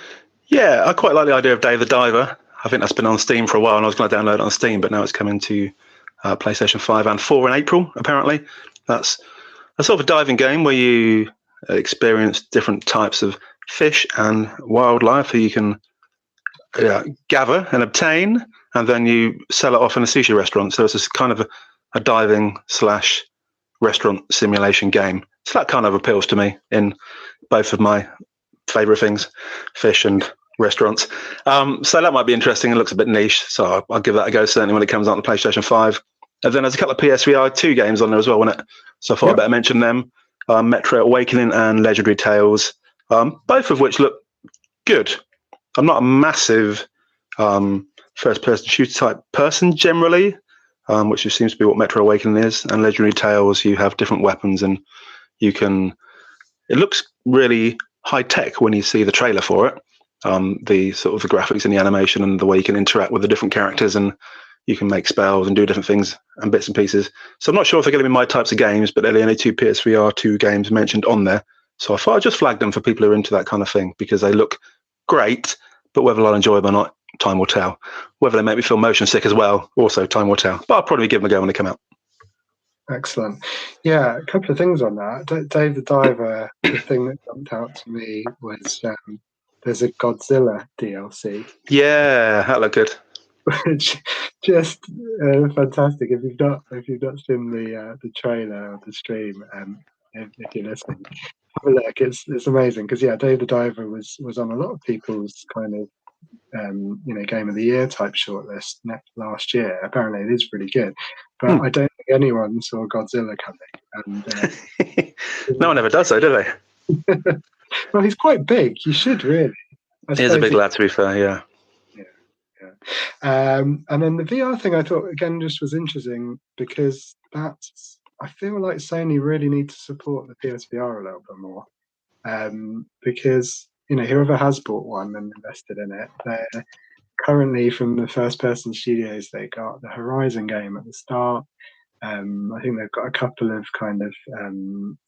Yeah, I quite like the idea of Dave the Diver. I think that's been on Steam for a while, and I was going to download it on Steam, but now it's coming to PlayStation 5 and 4 in April, apparently. That's a sort of a diving game where you experience different types of fish and wildlife that you can gather and obtain, and then you sell it off in a sushi restaurant. So it's a kind of a diving / restaurant simulation game. So that kind of appeals to me in both of my favourite things, fish and restaurants. So that might be interesting. It looks a bit niche, so I'll give that a go, certainly when it comes out on the PlayStation 5. And then there's a couple of PSVR 2 games on there as well, wasn't it? So I thought I'd better mention them. Metro Awakening and Legendary Tales, both of which look good. I'm not a massive first-person shooter type person generally, which seems to be what Metro Awakening is. And Legendary Tales, you have different weapons, and you can... It looks really high-tech when you see the trailer for it. The sort of the graphics and the animation and the way you can interact with the different characters, and you can make spells and do different things and bits and pieces. So I'm not sure if they're going to be my types of games, but they're the only two PSVR 2 games mentioned on there. So I thought I'd just flag them for people who are into that kind of thing, because they look great, but whether I'll enjoy them or not, time will tell. Whether they make me feel motion sick as well, also time will tell. But I'll probably give them a go when they come out. Excellent. Yeah, a couple of things on that. Dave the Diver, the thing that jumped out to me was there's a Godzilla DLC. Yeah, that looked good. Which just fantastic. If you've not seen the trailer or the stream, if you're listening, have a look. It's amazing because Dave the Diver was on a lot of people's kind of Game of the Year type shortlist last year. Apparently, it is pretty good, but I don't think anyone saw Godzilla coming. And no one ever does, though, do they? Well, he's quite big. You should really. He is a big lad, to be fair. Yeah. And then the VR thing, I thought again just was interesting because I feel like Sony really need to support the PSVR a little bit more, because whoever has bought one and invested in it, they're currently from the first-person studios. They got the Horizon game at the start. I think they've got a couple of kind of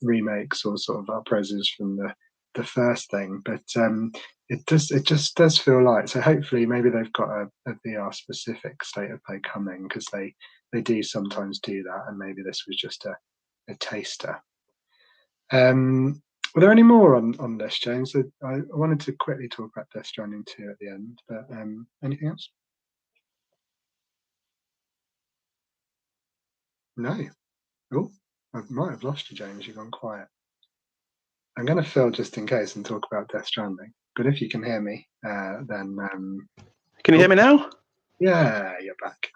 remakes or sort of upreses from the first thing, but it just does feel like, so hopefully maybe they've got a VR specific state of play coming, because they do sometimes do that, and maybe this was just a taster. Were there any more on this, James? I wanted to quickly talk about Death Stranding 2 at the end, but anything else? No. Oh, I might have lost you, James. You've gone quiet. I'm going to fill just in case and talk about Death Stranding. But if you can hear me, then... Can you hear me now? Yeah, you're back.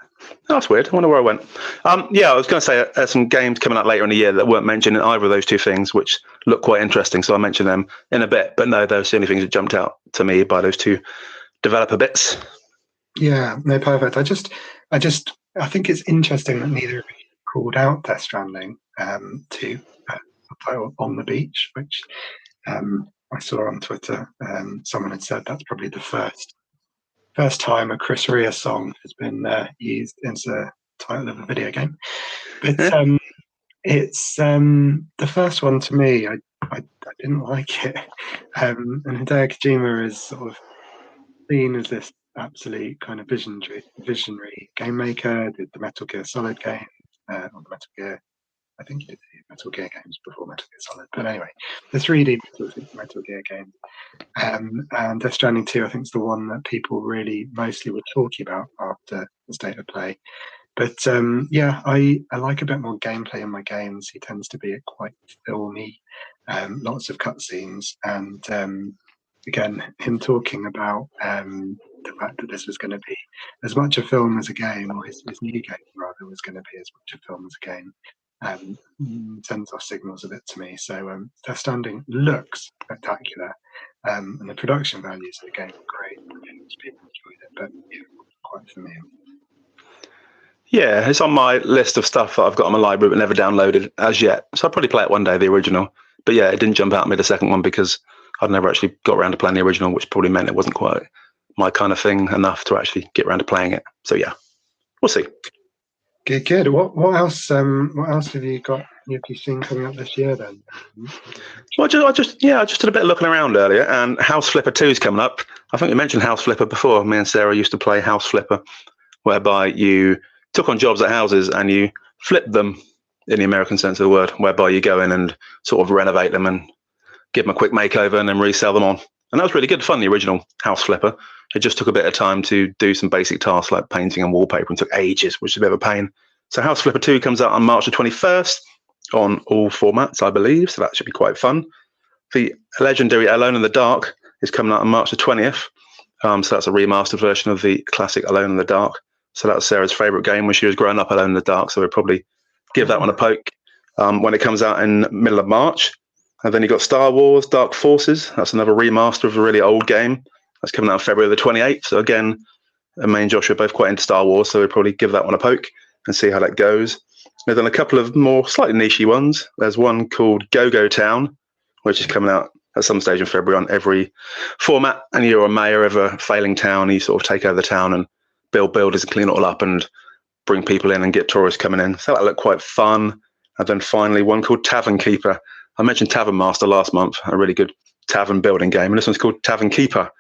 Oh, that's weird. I wonder where I went. I was going to say there's some games coming out later in the year that weren't mentioned in either of those two things, which look quite interesting. So I'll mention them in a bit. But no, those are the only things that jumped out to me by those two developer bits. Yeah, no, perfect. I think it's interesting that neither of you called out Death Stranding to title On the Beach, which I saw on Twitter. Someone had said that's probably the first time a Chris Rea song has been used as a title of a video game. But it's the first one to me. I didn't like it, and Hideo Kojima is sort of seen as this absolute kind of visionary game maker. Did the Metal Gear Solid game, or the Metal Gear. I think he did the Metal Gear games before Metal Gear Solid. But anyway, the 3D Metal Gear game. And Death Stranding 2, I think, is the one that people really mostly were talking about after the state of play. But yeah, I like a bit more gameplay in my games. He tends to be quite filmy, lots of cutscenes, and again, him talking about the fact that this was going to be as much a film as a game, or his new game rather was going to be as much a film as a game. Sends off signals a bit to me. So Death Stranding looks spectacular, and the production values of the game are great. People enjoyed it, but yeah, quite for me. Yeah, it's on my list of stuff that I've got on my library but never downloaded as yet. So I'll probably play it one day, the original. But yeah, it didn't jump out at me the second one because I'd never actually got around to playing the original, which probably meant it wasn't quite my kind of thing enough to actually get around to playing it. So yeah, we'll see. Good. What else? What else have you got? Have you seen coming up this year then? Well, I just did a bit of looking around earlier, and House Flipper 2 is coming up. I think we mentioned House Flipper before. Me and Sarah used to play House Flipper, whereby you took on jobs at houses and you flipped them in the American sense of the word, whereby you go in and sort of renovate them and give them a quick makeover and then resell them on. And that was really good fun, the original House Flipper. It just took a bit of time to do some basic tasks like painting and wallpaper and took ages, which is a bit of a pain. So House Flipper 2 comes out on March the 21st on all formats, I believe. So that should be quite fun. The legendary Alone in the Dark is coming out on March the 20th. So that's a remastered version of the classic Alone in the Dark. So that was Sarah's favourite game when she was growing up, Alone in the Dark. So we'll probably give that one a poke when it comes out in the middle of March. And then you've got Star Wars Dark Forces. That's another remaster of a really old game. That's coming out February the 28th. So again, me and Josh are both quite into Star Wars, so we'll probably give that one a poke and see how that goes. There's then a couple of more slightly nichey ones. There's one called Go-Go Town, which is coming out at some stage in February on every format. And you're a mayor of a failing town. And you sort of take over the town and build buildings and clean it all up and bring people in and get tourists coming in. So that looked quite fun. And then finally, one called Tavern Keeper. I mentioned Tavern Master last month, a really good tavern building game. And this one's called Tavern Keeper.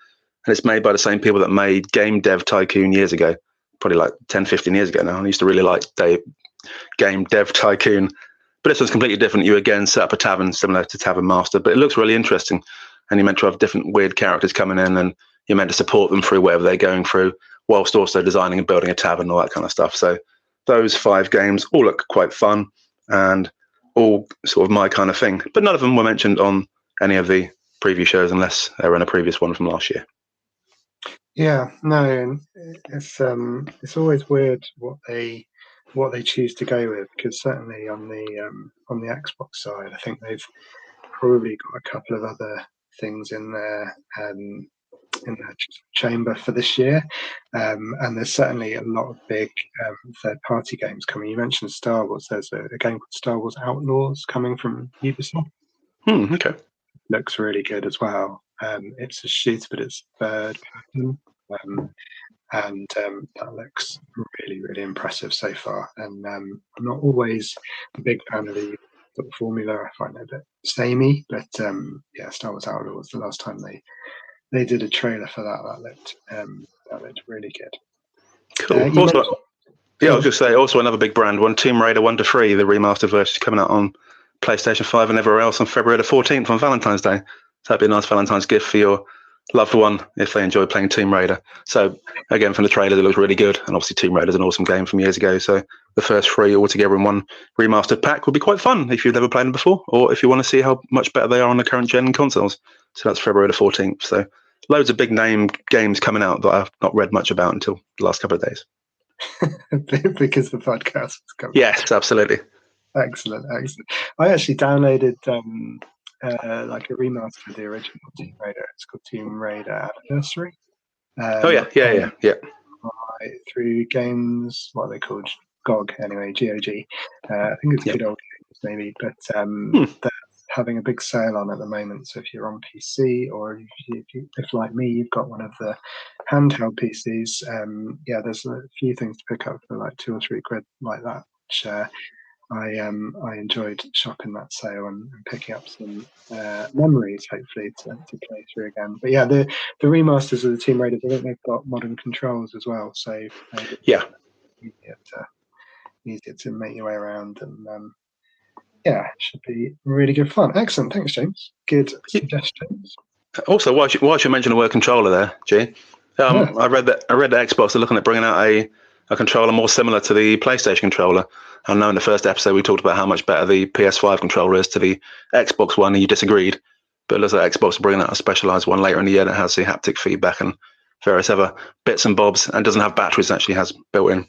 And it's made by the same people that made Game Dev Tycoon years ago, probably like 10, 15 years ago now. I used to really like Game Dev Tycoon. But this one's completely different. You again set up a tavern similar to Tavern Master, but it looks really interesting. And you're meant to have different weird characters coming in and you're meant to support them through whatever they're going through, whilst also designing and building a tavern and all that kind of stuff. So those 5 games all look quite fun and all sort of my kind of thing. But none of them were mentioned on any of the preview shows unless they were in a previous one from last year. Yeah, no, it's always weird what they choose to go with, because certainly on the Xbox side, I think they've probably got a couple of other things in their chamber for this year, and there's certainly a lot of big third-party games coming. You mentioned Star Wars. There's a game called Star Wars Outlaws coming from Ubisoft. Okay. Looks really good as well. It's a shooter, but it's third person, and that looks really, really impressive so far. And I'm not always a big fan of the formula. I find it a bit samey, but yeah, Star Wars Outlaws, the last time they did a trailer for that looked really good. Cool. I was just say also another big brand one, Tomb Raider 1 to 3, the remastered version is coming out on PlayStation 5 and everywhere else on February the 14th on Valentine's Day. So that'd be a nice Valentine's gift for your loved one if they enjoy playing Tomb Raider. So again, from the trailer, it looks really good. And obviously Tomb Raider is an awesome game from years ago. So the first 3 all together in one remastered pack would be quite fun if you've never played them before, or if you want to see how much better they are on the current gen consoles. So that's February the 14th. So loads of big name games coming out that I've not read much about until the last couple of days. Because the podcast is coming. Yes, absolutely. Excellent. I actually downloaded like a remaster of the original Tomb Raider. It's called Tomb Raider Anniversary. Yeah. Through games, what are they called? GOG, anyway, GOG. I think it's good old games, maybe, but they're having a big sale on at the moment. So if you're on PC, or if like me, you've got one of the handheld PCs, there's a few things to pick up for like 2 or 3 quid like that, which I enjoyed shopping that sale and picking up some memories, hopefully, to play through again. But yeah, the remasters of the Tomb Raiders, I think they've got modern controls as well, so easier to make your way around, and should be really good fun. Excellent, thanks, James. Good suggestions. Also, whilst you mentioned the word controller there, G, I read that Xbox are looking at bringing out a a controller more similar to the PlayStation controller. I know in the first episode we talked about how much better the PS5 controller is to the Xbox One, and you disagreed. But it looks like Xbox will bring out a specialized one later in the year that has the haptic feedback and various other bits and bobs, and doesn't have batteries, actually has built-in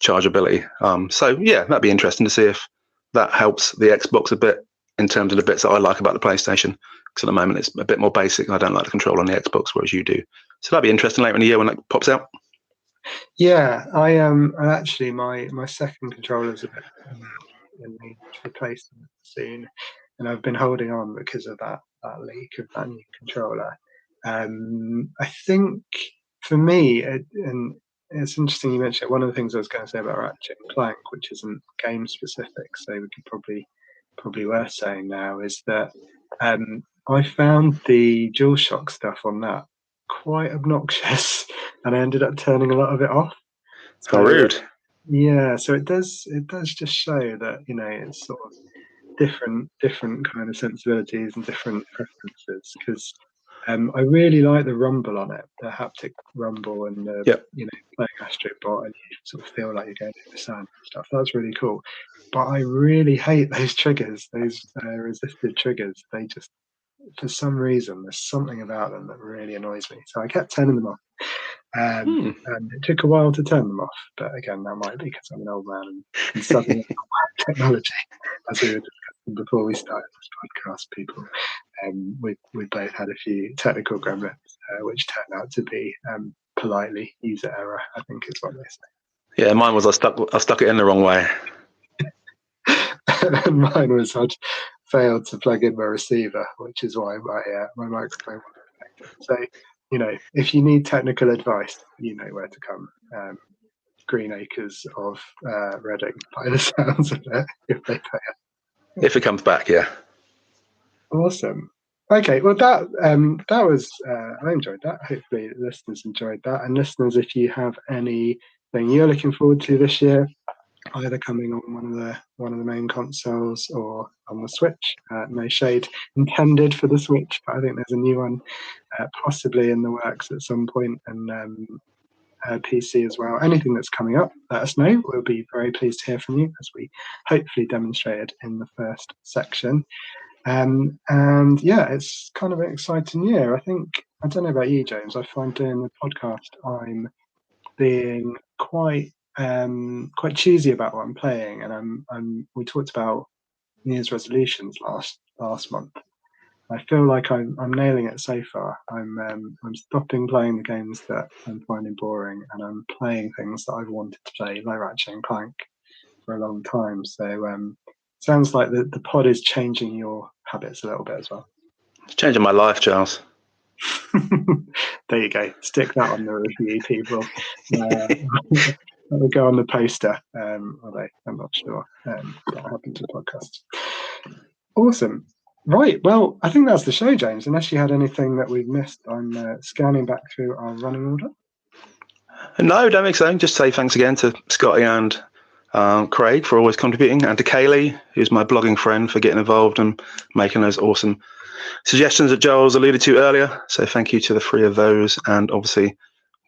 chargeability. So yeah, that'd be interesting to see if that helps the Xbox a bit in terms of the bits that I like about the PlayStation. Because at the moment it's a bit more basic. I don't like the controller on the Xbox, whereas you do. So that'd be interesting later in the year when that pops out. Yeah, I am. Actually, my second controller is a bit and need to replace them soon. And I've been holding on because of that leak of that new controller. I think for me, and it's interesting you mentioned it, one of the things I was going to say about Ratchet and Clank, which isn't game specific, so we could probably worth saying now, is that I found the DualShock stuff on that quite obnoxious, and I ended up turning a lot of it off. How So rude. yeah, so it does just show that it's sort of different kind of sensibilities and different preferences. Because I really like the rumble on it, the haptic rumble, and the Yep. playing Astrobot, and you sort of feel like you're going over sand and stuff. That's really cool. But I really hate those triggers, those resistive triggers. They just, for some reason, there's something about them that really annoys me. So I kept turning them off. And it took a while to turn them off, but again, that might be because I'm an old man and suddenly technology, as we were discussing before we started this podcast, people. We both had a few technical gremlins, which turned out to be politely user error, I think is what they say. Yeah, mine was I stuck it in the wrong way. And mine was I'd failed to plug in my receiver, which is why my microphone wasn't connected. So, if you need technical advice, you know where to come. Green Acres of Reading, by the sounds of it, if they pay it. If it comes back, yeah. Awesome. Okay, well that was I enjoyed that. Hopefully listeners enjoyed that. And listeners, if you have anything you're looking forward to this year, either coming on one of the main consoles or on the Switch, no shade intended for the Switch, but I think there's a new one possibly in the works at some point, and PC as well. Anything that's coming up, let us know. We'll be very pleased to hear from you, as we hopefully demonstrated in the first section. And yeah, it's kind of an exciting year. I don't know about you, James. I find doing the podcast, I'm being quite choosy about what I'm playing, and we talked about New Year's resolutions last month. I feel like I'm nailing it so far. I'm stopping playing the games that I'm finding boring, and I'm playing things that I've wanted to play, like Ratchet and Clank, for a long time. So sounds like the pod is changing your habits a little bit as well. It's changing my life, Charles. There you go. Stick that on the review, people. That will go on the poster. Although I'm not sure what happened to podcasts. Awesome. Right. Well, I think that's the show, James. Unless you had anything that we've missed, I'm scanning back through our running order. No, don't think so. Just say thanks again to Scotty and Craig for always contributing, and to Kaylee, who's my blogging friend, for getting involved and making those awesome suggestions that Giles alluded to earlier. So thank you to the three of those, and obviously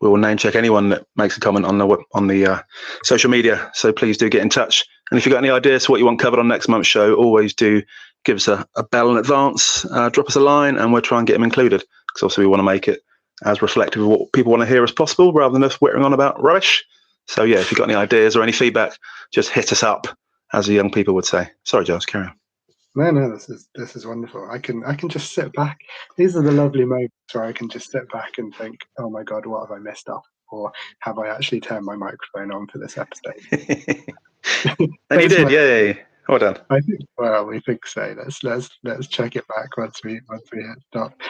we will name check anyone that makes a comment on the social media. So please do get in touch. And if you've got any ideas for what you want covered on next month's show, always do give us a bell in advance, drop us a line, and we'll try and get them included. Because obviously we want to make it as reflective of what people want to hear as possible, rather than us whittering on about rubbish. So yeah, if you've got any ideas or any feedback, just hit us up, as the young people would say. Sorry, Giles, carry on. No, this is wonderful. I can just sit back. These are the lovely moments where I can just sit back and think, oh my God, what have I missed off? Or have I actually turned my microphone on for this episode? And you did, yeah. Well done. I think. Well, we think so. Let's check it back once we hit stop.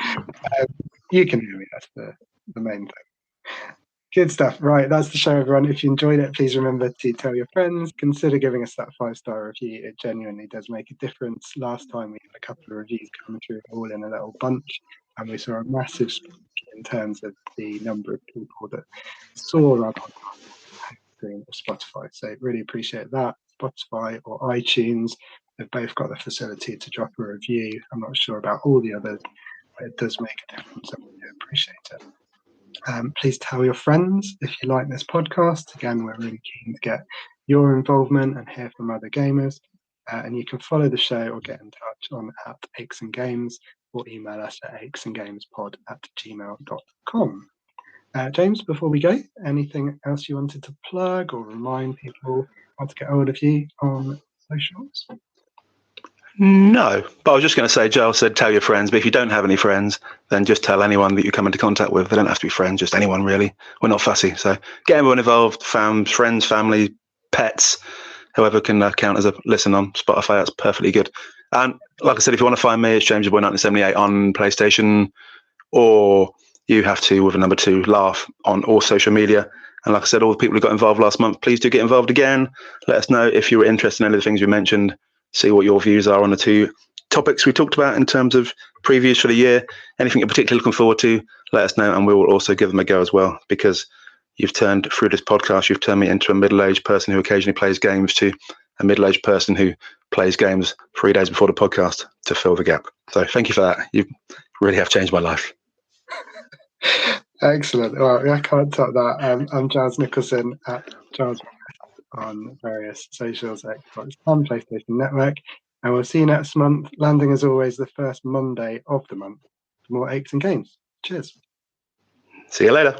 You can hear me. That's the main thing. Good stuff. Right, that's the show, everyone. If you enjoyed it, please remember to tell your friends. Consider giving us that 5-star review. It genuinely does make a difference. Last time we had a couple of reviews coming through all in a little bunch, and we saw a massive spike in terms of the number of people that saw our podcast through Spotify. So really appreciate that. Spotify or iTunes, they've both got the facility to drop a review. I'm not sure about all the others, but it does make a difference. I really appreciate it. Please tell your friends if you like this podcast. Again, we're really keen to get your involvement and hear from other gamers. And you can follow the show or get in touch on @akesandgames or email us at akesandgamespod@gmail.com. James, before we go, anything else you wanted to plug or remind people how to get hold of you on socials? No, but I was just going to say, Joel said tell your friends, but if you don't have any friends, then just tell anyone that you come into contact with. They don't have to be friends, just anyone really. We're not fussy. So get everyone involved, friends, family, pets, whoever can count as a listen on Spotify. That's perfectly good. And like I said, if you want to find me, it's James Boy 1978 on PlayStation, or you have to, with a number 2, laugh on all social media. And like I said, all the people who got involved last month, please do get involved again. Let us know if you were interested in any of the things we mentioned. See what your views are on the 2 topics we talked about in terms of previews for the year. Anything you're particularly looking forward to, let us know, and we will also give them a go as well, because you've turned, through this podcast, you've turned me into a middle-aged person who occasionally plays games to a middle-aged person who plays games 3 days before the podcast to fill the gap. So thank you for that. You really have changed my life. Excellent. Well, I can't top that. I'm Giles Nicholson at Giles on various socials, Xbox and PlayStation Network. And we'll see you next month, landing as always the first Monday of the month for more Aches and Games. Cheers. See you later.